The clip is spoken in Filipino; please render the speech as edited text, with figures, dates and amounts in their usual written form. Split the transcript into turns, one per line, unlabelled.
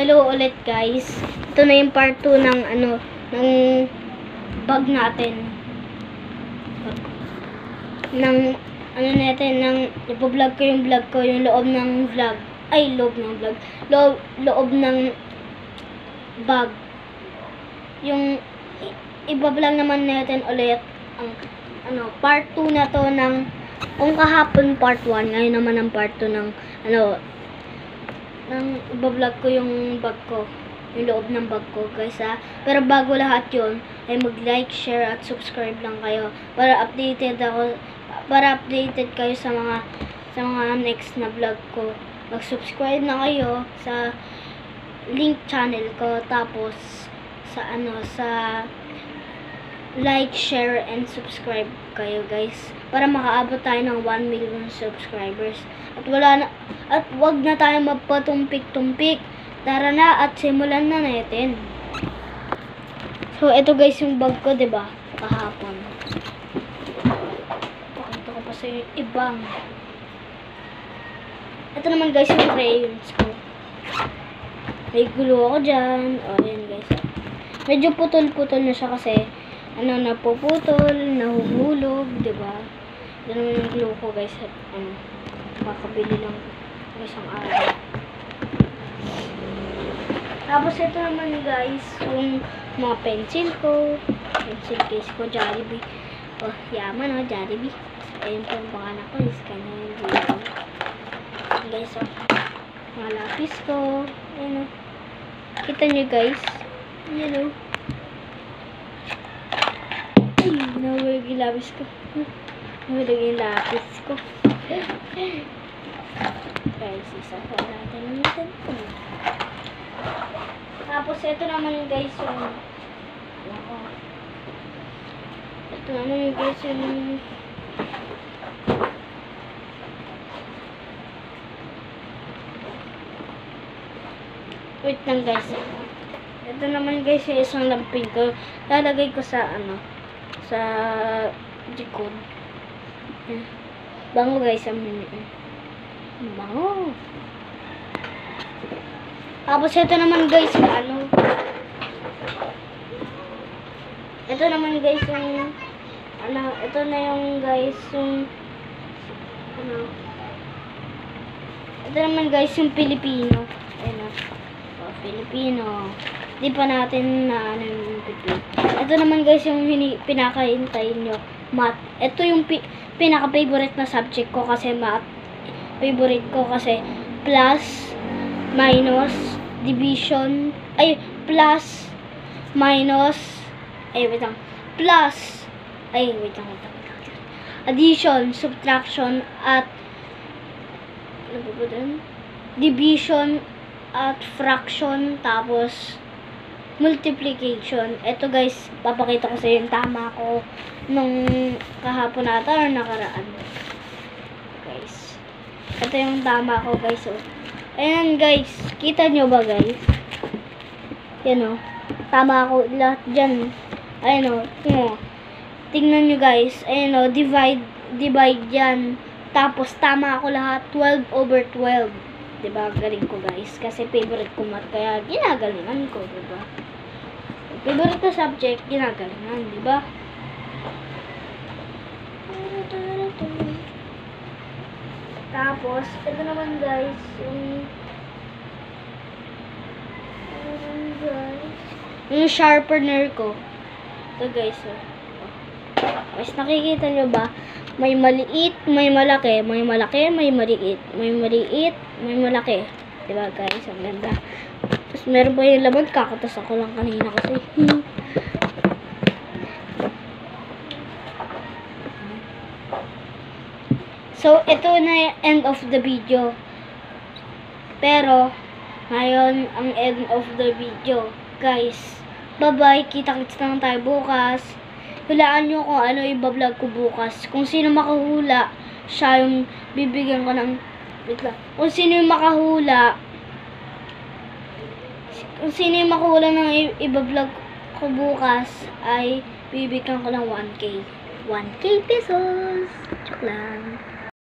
Hello ulit guys. Ito na yung part 2 ng ng bag natin. Ipo-vlog ko yung vlog ko, yung loob ng vlog. Ay, loob ng vlog. Loob ng bag. Yung iba-vlog naman natin ulit ang part 2 na to ng kung kahapon part 1, ngayon naman ang part 2 ng iba-vlog ko yung bag ko, yung loob ng bag ko guys ha. Pero bago lahat yun ay mag-like, share at subscribe lang kayo para updated kayo sa mga next na vlog ko. Mag-subscribe na kayo sa link channel ko, tapos sa like, share and subscribe kayo guys para makaabot tayo ng 1 million subscribers. At wag na tayo magpatumpik-tumpik. Tara na at simulan na natin. So ito guys yung bag ko, 'di ba? Kahapon. Pakita ko pa sa ibang. Ito naman guys yung crayons ko. May gulo ako dyan. O yan guys. Medyo putol-putol na siya kasi napuputol, nahuhulog, 'di ba? Yan naman yung glue ko guys. Makakabili lang guys ang araw. Tapos ito naman guys yung mga pencil ko, pencil case ko, Jollibee. Oh, yaman Jollibee. Ayun po yung pangalan ko, is kanya yung video. Guys, mga lapis ko. Ayun kita nyo guys. Ayun ay, nahulog yung lapis ko. Nahulog yung lapis ko. Guys, isa pa natin yung cellphone. Tapos ito naman guys yung wait lang guys. Ito naman guys yung isang lampin ko. Lalagay ko sa sa likod. Bango guys ang bango. Tapos ito naman guys yung ito naman guys yung ito na yung guys yung ito naman guys yung Pilipino. Ayun Filipino. Di pa natin na yung pipili. Ito naman guys yung pinakahintayin nyo, math. Ito yung pinaka-favorite na subject ko kasi math. Favorite ko kasi plus, minus, division, plus, minus, addition, subtraction, at division, at fraction, tapos multiplication. Ito guys, papakita ko sa iyo yung tama ko nung kahapon ata or nakaraan. Guys, ito yung tama ko guys. Ayan guys, kita nyo ba guys? Yan tama ako lahat dyan. Ayan tingnan nyo guys. Ayan divide yan. Tapos tama ako lahat, 12/12. Diba? Galing ko guys. Kasi favorite ko math. Kaya ginagalingan ko. Diba? Favorite ko subject, ginagalingan. Diba? Tapos, ito naman guys. Yung sharpener ko. Ito guys. Guys, nakikita nyo ba? May maliit, may malaki, may malaki, may maliit, may maliit, may malaki. Diba guys? Ang ganda. Tapos meron pa yung laman, kakatas ako lang kanina kasi. So, ito na yung end of the video. Pero, ngayon, ang end of the video. Guys, bye-bye. Kita-kits lang tayo bukas. Hulaan nyo kung ano i-vlog ko bukas. Kung sino makahula, siya yung bibigyan ko ng... Wait lang. Kung sino yung makahula ng i-vlog ko bukas, ay bibigyan ko ng 1K. 1K pesos. Joke lang.